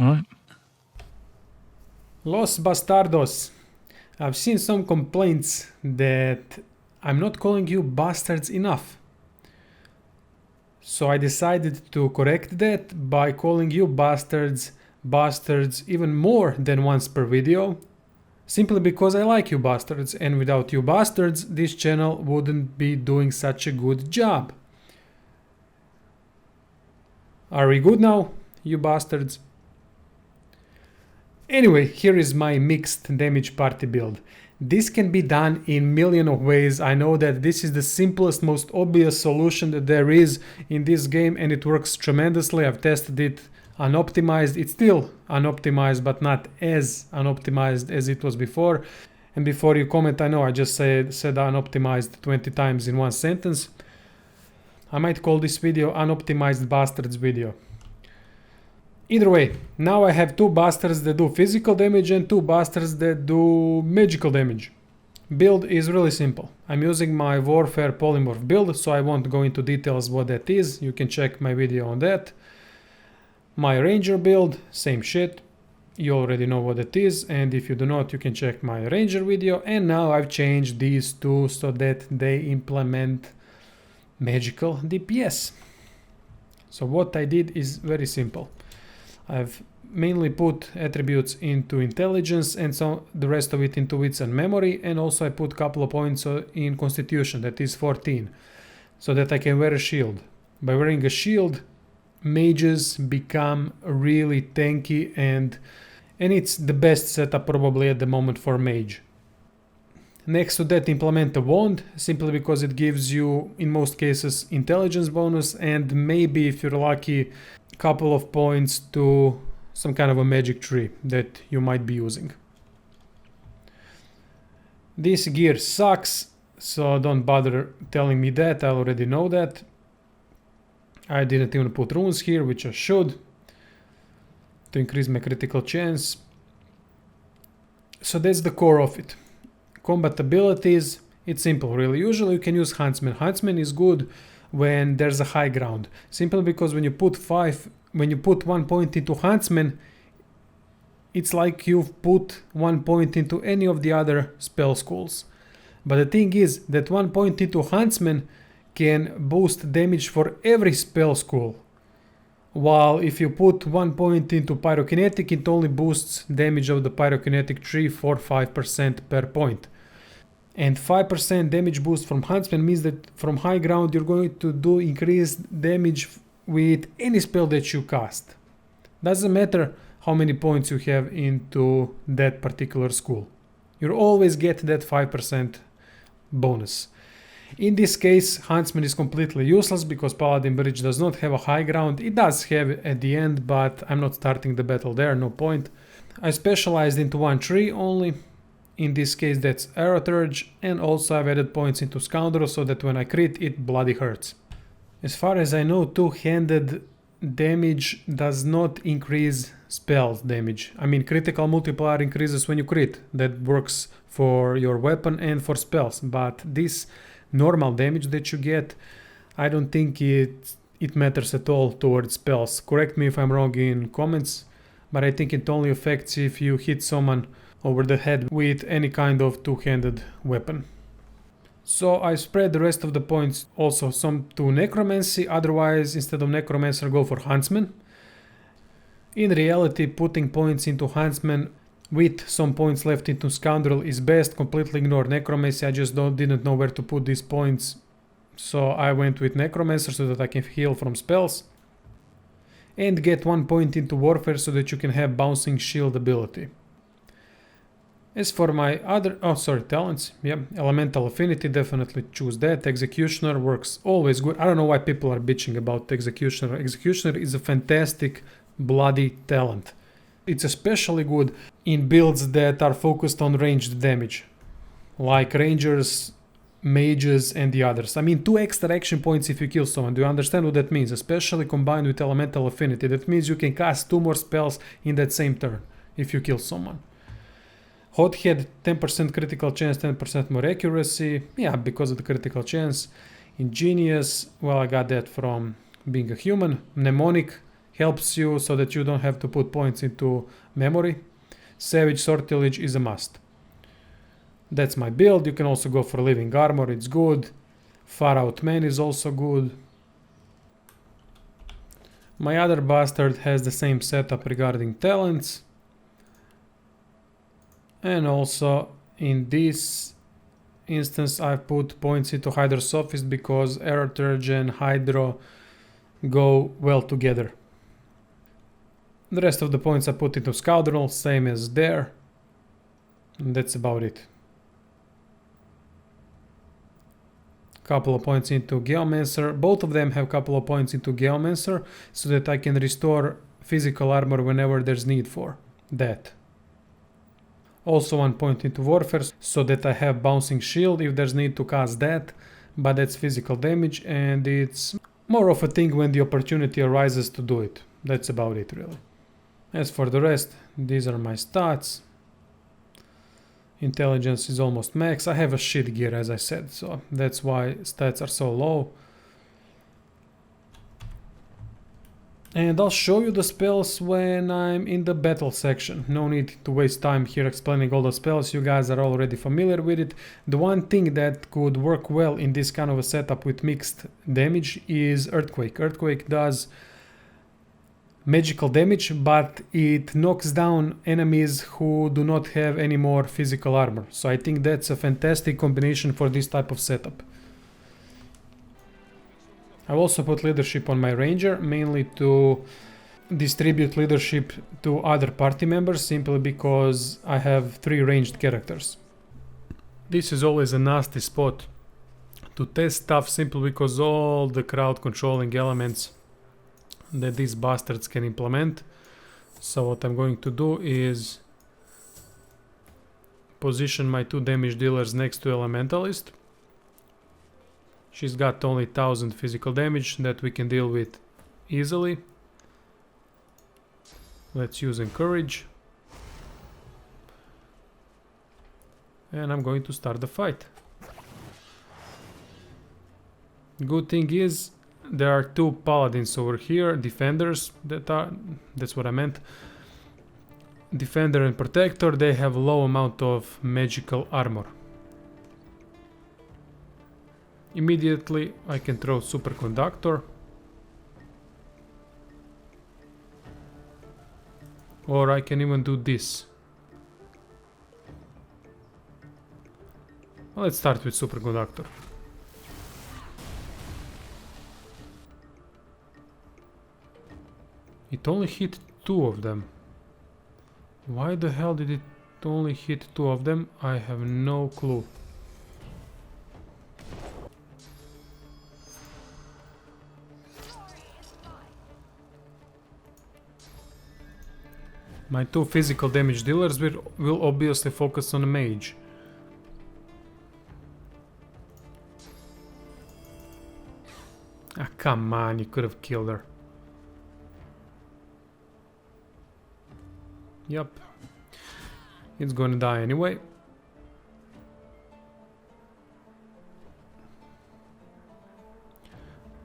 Alright. Los bastardos. I've seen some complaints that I'm not calling you bastards enough. So I decided to correct that by calling you bastards even more than once per video. Simply because I like you bastards, and without you bastards, this channel wouldn't be doing such a good job. Are we good now, you bastards? Anyway, here is my Mixed Dmg Party Build. This can be done in million of ways. I know that this is the simplest, most obvious solution that there is in this game, and it works tremendously. I've tested it unoptimized. It's still unoptimized, but not as unoptimized as it was before. And before you comment, I know I just said unoptimized 20 times in one sentence. I might call this video Unoptimized Bastards video. Either way, now I have two bastards that do physical damage and two bastards that do magical damage. Build is really simple. I'm using my Warfare Polymorph build, so I won't go into details what that is. You can check my video on that. My Ranger build, same shit. You already know what it is, and if you do not, you can check my Ranger video. And now I've changed these two so that they implement magical DPS. So what I did is very simple. I've mainly put attributes into intelligence and so the rest of it into wits and memory, and also I put a couple of points in constitution, that is 14, so that I can wear a shield. By wearing a shield, mages become really tanky, and it's the best setup probably at the moment for mage. Next to that, implement a wand, simply because it gives you in most cases intelligence bonus, and maybe if you're lucky, couple of points to some kind of a magic tree that you might be using. This gear sucks, so don't bother telling me that, I already know that. I didn't even put runes here, which I should, to increase my critical chance. So that's the core of it. Combat abilities, it's simple really. Usually you can use Huntsman. Huntsman is good when there's a high ground, simply because when you put 1 point into Huntsman, it's like you've put 1 point into any of the other spell schools. But the thing is that 1 point into Huntsman can boost damage for every spell school, while if you put 1 point into Pyrokinetic, it only boosts damage of the Pyrokinetic tree for 5% per point. And 5% damage boost from Huntsman means that from high ground you're going to do increased damage with any spell that you cast. Doesn't matter how many points you have into that particular school. You'll always get that 5% bonus. In this case, Huntsman is completely useless because Paladin Bridge does not have a high ground. It does have it at the end, but I'm not starting the battle there, no point. I specialized into one tree only. In this case that's Aeroturge, and also I've added points into Scoundrel so that when I crit it bloody hurts. As far as I know, two-handed damage does not increase spell damage. I mean, critical multiplier increases when you crit. That works for your weapon and for spells, but this normal damage that you get, I don't think it matters at all towards spells. Correct me if I'm wrong in comments, but I think it only affects if you hit someone over the head with any kind of two-handed weapon. So I spread the rest of the points also some to Necromancy, otherwise instead of Necromancer go for Huntsman. In reality, putting points into Huntsman with some points left into Scoundrel is best. Completely ignore Necromancy, I just didn't know where to put these points, so I went with Necromancer so that I can heal from spells. And get 1 point into Warfare so that you can have Bouncing Shield ability. As for my other, talents, Elemental Affinity, definitely choose that. Executioner works always good. I don't know why people are bitching about Executioner. Executioner is a fantastic bloody talent. It's especially good in builds that are focused on ranged damage, like Rangers, Mages and the others. I mean, 2 extra action points if you kill someone. Do you understand what that means? Especially combined with Elemental Affinity. That means you can cast 2 more spells in that same turn if you kill someone. Hothead, 10% critical chance, 10% more accuracy. Yeah, because of the critical chance. Ingenious, well, I got that from being a human. Mnemonic helps you so that you don't have to put points into memory. Savage Sortilege is a must. That's my build. You can also go for Living Armor, it's good. Far Out Man is also good. My other bastard has the same setup regarding talents. And also in this instance I've put points into Hydro Sophist because Aeroturge and Hydro go well together. The rest of the points I put into Scoundrel, same as there. And that's about it. Couple of points into Geomancer. Both of them have couple of points into Geomancer so that I can restore physical armor whenever there's need for that. Also 1 point into Warfare so that I have Bouncing Shield if there's need to cast that, but that's physical damage and it's more of a thing when the opportunity arises to do it. That's about it really. As for the rest, these are my stats. Intelligence is almost max. I have a shit gear as I said, so that's why stats are so low. And I'll show you the spells when I'm in the battle section. No need to waste time here explaining all the spells, you guys are already familiar with it. The one thing that could work well in this kind of a setup with mixed damage is Earthquake. Earthquake does magical damage, but it knocks down enemies who do not have any more physical armor. So I think that's a fantastic combination for this type of setup. I've also put leadership on my ranger, mainly to distribute leadership to other party members, simply because I have 3 ranged characters. This is always a nasty spot to test stuff, simply because all the crowd controlling elements that these bastards can implement. So what I'm going to do is position my 2 damage dealers next to Elementalist. She's got only 1000 physical damage that we can deal with easily. Let's use Encourage. And I'm going to start the fight. Good thing is there are 2 paladins over here, defenders that's what I meant. Defender and Protector, they have low amount of magical armor. Immediately I can throw Superconductor. Or I can even do this. Well, let's start with Superconductor. It only hit 2 of them. Why the hell did it only hit 2 of them? I have no clue. My 2 physical damage dealers will obviously focus on a mage. Ah, come on, you could have killed her. Yep. It's gonna die anyway.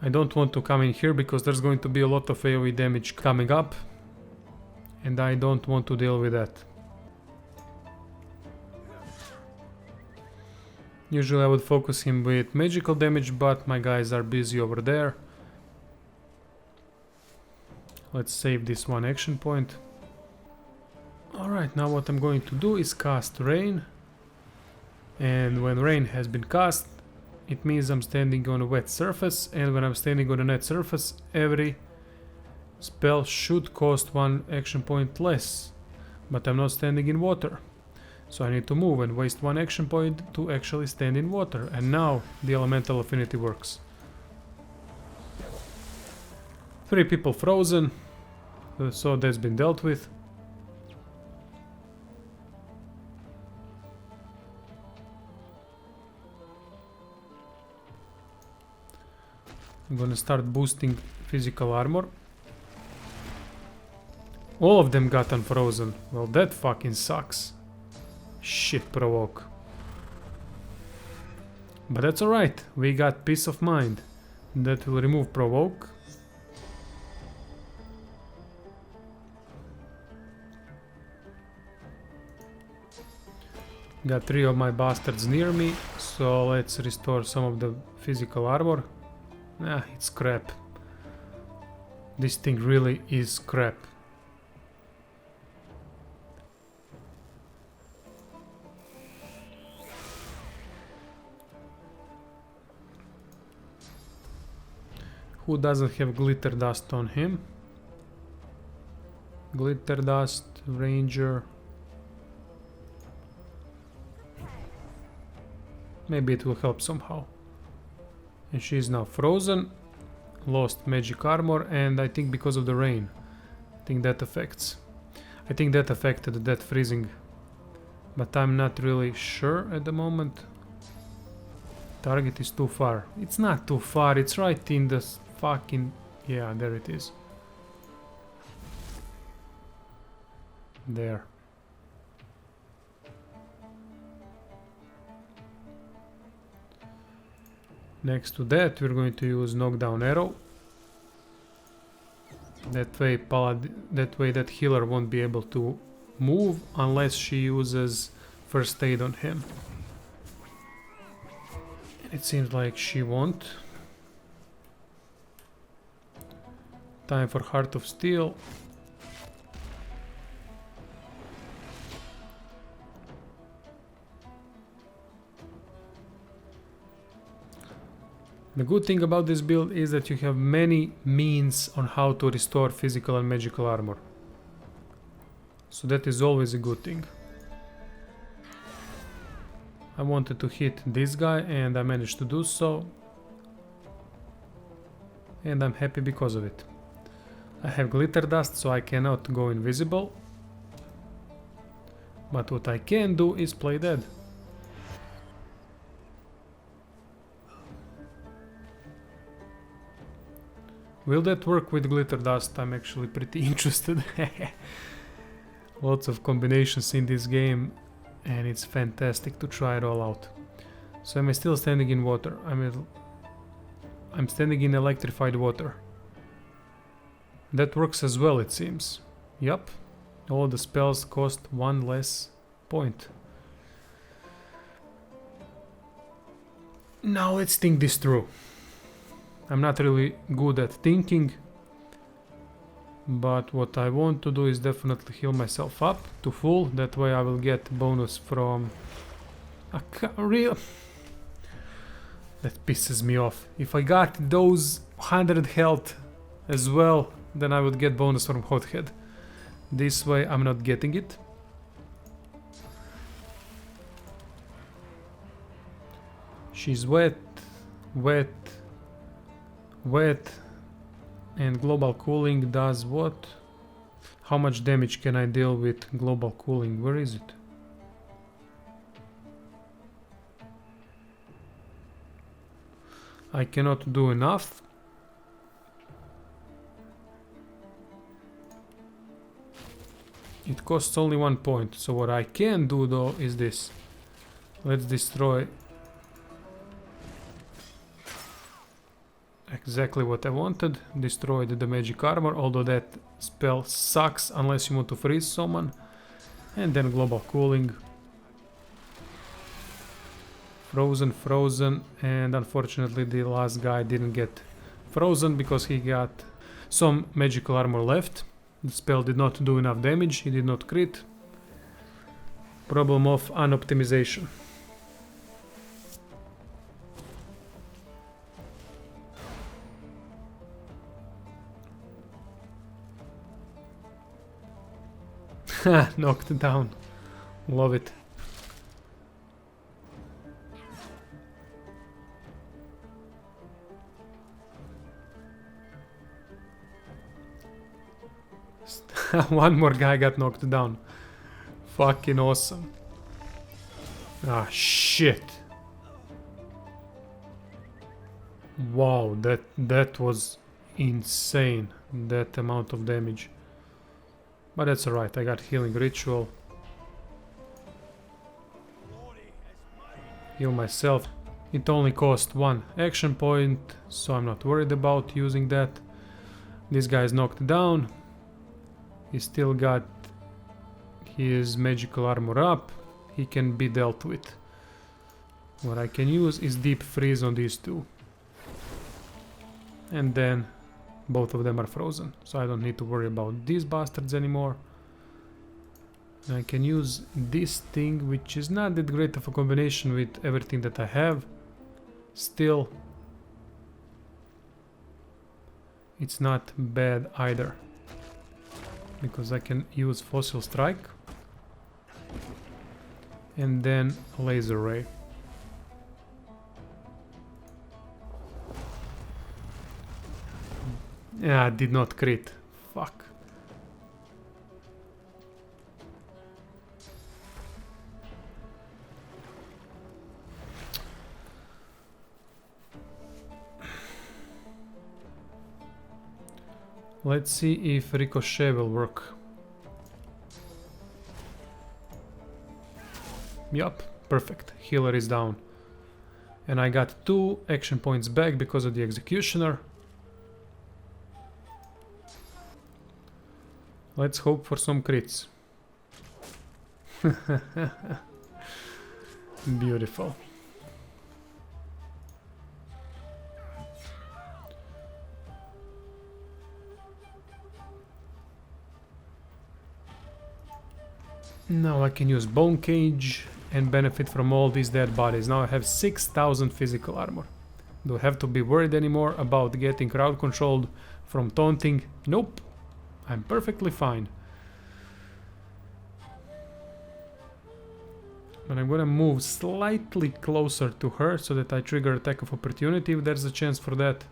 I don't want to come in here because there's going to be a lot of AoE damage coming up. And I don't want to deal with that. Usually I would focus him with magical damage, but my guys are busy over there. Let's save this 1 action point. Alright, now what I'm going to do is cast Rain. And when Rain has been cast, it means I'm standing on a wet surface. And when I'm standing on a net surface, every spell should cost 1 action point less. But I'm not standing in water. So I need to move and waste 1 action point to actually stand in water. And now the elemental affinity works. 3 people frozen. So that's been dealt with. I'm gonna start boosting physical armor. All of them got unfrozen. Well, that fucking sucks. Shit, Provoke. But that's alright. We got Peace of Mind. That will remove Provoke. Got 3 of my bastards near me, so let's restore some of the physical armor. Ah, it's crap. This thing really is crap. Who doesn't have glitter dust on him? Glitter dust, ranger. Maybe it will help somehow. And she is now frozen. Lost magic armor, and I think because of the rain. I think that affects. I think that affected that freezing. But I'm not really sure at the moment. Target is too far. It's not too far, it's right in the fucking... Yeah, there it is. There. Next to that, we're going to use knockdown arrow. That way, that healer won't be able to move unless she uses first aid on him. It seems like she won't. Time for Heart of Steel. The good thing about this build is that you have many means on how to restore physical and magical armor. So that is always a good thing. I wanted to hit this guy and I managed to do so. And I'm happy because of it. I have glitter dust, so I cannot go invisible. But what I can do is play dead. Will that work with glitter dust? I'm actually pretty interested. Lots of combinations in this game, and it's fantastic to try it all out. So am I still standing in water? I'm standing in electrified water. That works as well, it seems. Yup. All the spells cost 1 less point. Now let's think this through. I'm not really good at thinking, but what I want to do is definitely heal myself up to full. That way I will get bonus from a real... That pisses me off. If I got those 100 health as well, then I would get bonus from Hothead. This way I'm not getting it. She's wet, wet, wet, and global cooling does what? How much damage can I deal with global cooling? Where is it? I cannot do enough. It costs only 1 point, so what I can do though is this. Let's destroy exactly what I wanted. Destroyed the magic armor, although that spell sucks unless you want to freeze someone. And then global cooling. Frozen, frozen, and unfortunately the last guy didn't get frozen because he got some magical armor left. The spell did not do enough damage, he did not crit. Problem of unoptimization. Ha, knocked down. Love it. One more guy got knocked down. Fucking awesome. Ah, shit. Wow, that was insane. That amount of damage. But that's alright, I got healing ritual. Heal myself. It only cost 1 action point, so I'm not worried about using that. This guy is knocked down. He still got his magical armor up. he can be dealt with. What I can use is Deep Freeze on these two. And then both of them are frozen, so I don't need to worry about these bastards anymore. I can use this thing, which is not that great of a combination with everything that I have. Still, it's not bad either, because I can use Fossil Strike and then Laser Ray. Yeah, I did not crit. Fuck. Let's see if Ricochet will work. Yup, perfect. Healer is down. And I got 2 action points back because of the Executioner. Let's hope for some crits. Beautiful. Now I can use Bone Cage and benefit from all these dead bodies. Now I have 6000 physical armor. Do I have to be worried anymore about getting crowd controlled from taunting? Nope. I'm perfectly fine. But I'm gonna move slightly closer to her so that I trigger attack of opportunity if there's a chance for that.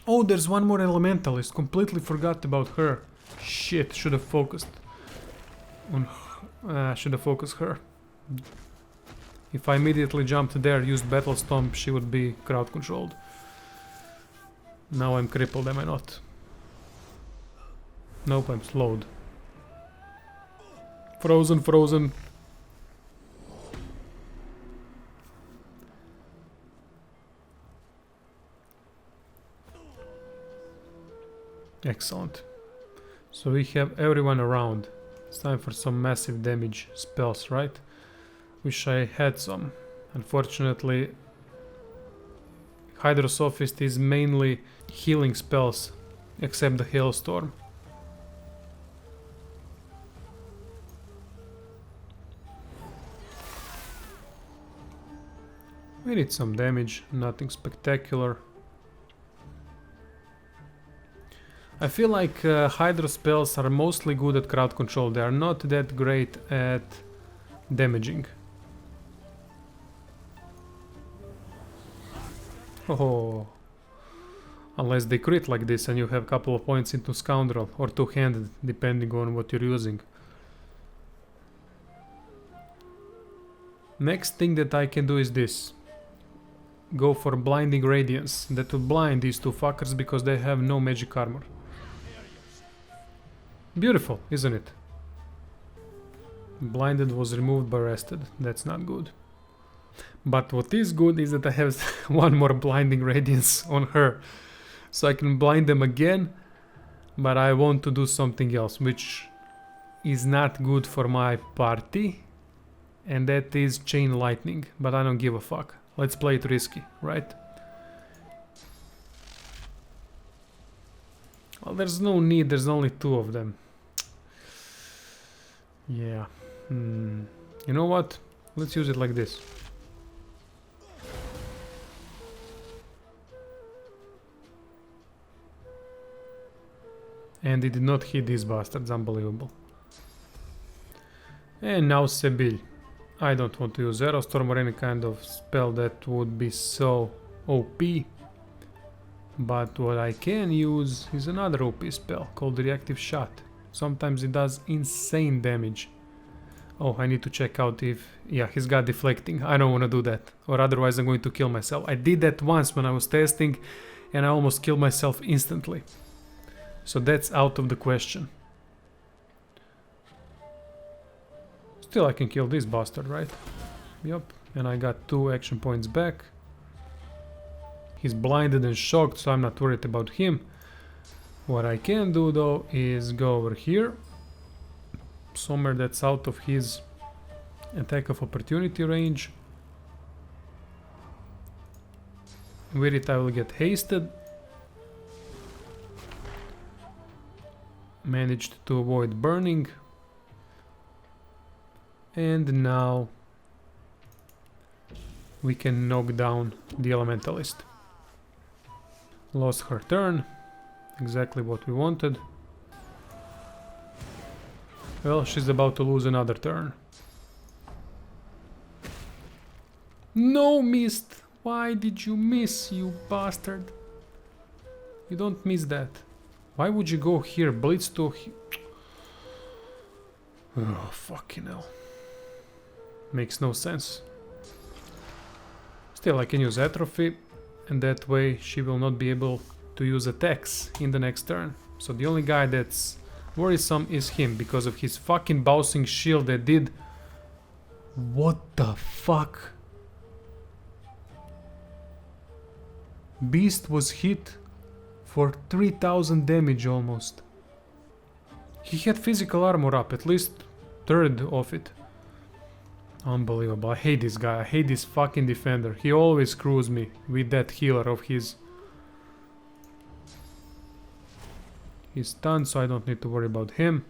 Oh, there's one more elementalist. Completely forgot about her. Shit, should have focused on should have focused her. If I immediately jumped there, used Battle Stomp, she would be crowd controlled. Now I'm crippled, am I not? Nope, I'm slowed. Frozen, frozen. Excellent. So we have everyone around. It's time for some massive damage spells, right? Wish I had some. Unfortunately, Hydrosophist is mainly healing spells, except the Hailstorm. We need some damage, nothing spectacular. I feel like Hydro spells are mostly good at crowd control. They are not that great at damaging. Oh, unless they crit like this and you have a couple of points into Scoundrel or two-handed, depending on what you're using. Next thing that I can do is this. Go for Blinding Radiance. That will blind these two fuckers because they have no magic armor. Beautiful, isn't it? Blinded was removed but rested. That's not good. But what is good is that I have one more Blinding Radiance on her. So I can blind them again. But I want to do something else, which is not good for my party. And that is Chain Lightning. But I don't give a fuck. Let's play it risky, right? Well, there's no need, there's only 2 of them. Yeah. You know what? Let's use it like this. And it did not hit these bastards, unbelievable. And now Sebil. I don't want to use Aerostorm or any kind of spell that would be so OP. But what I can use is another OP spell called Reactive Shot. Sometimes it does insane damage. Oh, I need to check out if... Yeah, he's got deflecting. I don't want to do that. Or otherwise I'm going to kill myself. I did that once when I was testing and I almost killed myself instantly. So that's out of the question. Still I can kill this bastard, right? Yup. And I got 2 action points back. He's blinded and shocked, so I'm not worried about him. What I can do though is go over here, somewhere that's out of his attack of opportunity range. With it I will get hasted. Managed to avoid burning. And now we can knock down the Elementalist. Lost her turn. Exactly what we wanted. Well, she's about to lose another turn. No, missed! Why did you miss, you bastard? You don't miss that. Why would you go here? Blitz to... Oh, fucking hell. Makes no sense. Still, I can use Atrophy, and that way she will not be able to use attacks in the next turn. So the only guy that's worrisome is him, because of his fucking bouncing shield that did... What the fuck? Beast was hit for 3000 damage almost. He had physical armor up, at least third of it. Unbelievable. I hate this guy. I hate this fucking defender. He always screws me with that healer of his. He's stunned, so I don't need to worry about him.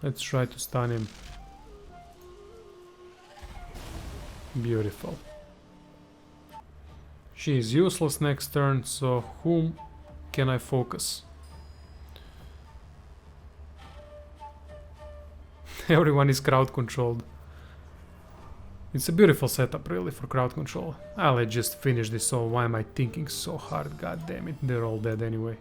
Let's try to stun him. Beautiful. She is useless next turn, so whom can I focus? Everyone is crowd controlled. It's a beautiful setup really for crowd control. I'll just finish this all. Why am I thinking so hard? God damn it, they're all dead anyway.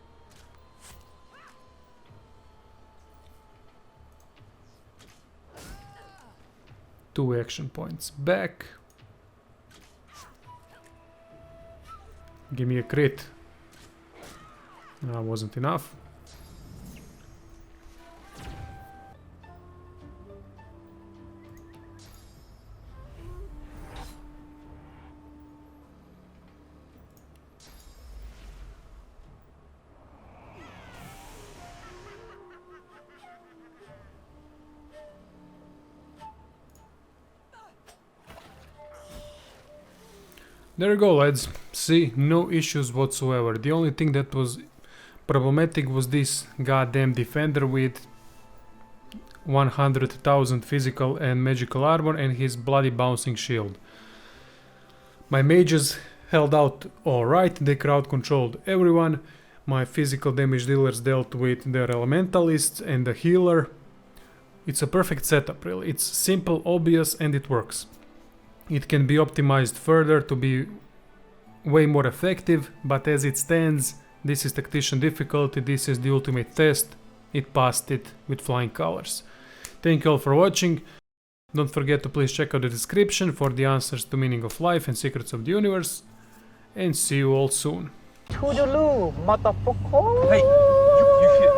Two action points back. Give me a crit. That wasn't enough. There you go, lads. See, no issues whatsoever. The only thing that was problematic was this goddamn defender with 100,000 physical and magical armor and his bloody bouncing shield. My mages held out alright, they crowd controlled everyone. My physical damage dealers dealt with their elementalists and the healer. It's a perfect setup really. It's simple, obvious, and it works. It can be optimized further to be way more effective, but as it stands, this is tactician difficulty, this is the ultimate test. It passed it with flying colors. Thank you all for watching. Don't forget to please check out the description for the answers to meaning of life and secrets of the universe. And see you all soon. Toodaloo, motherfucker! Hey, you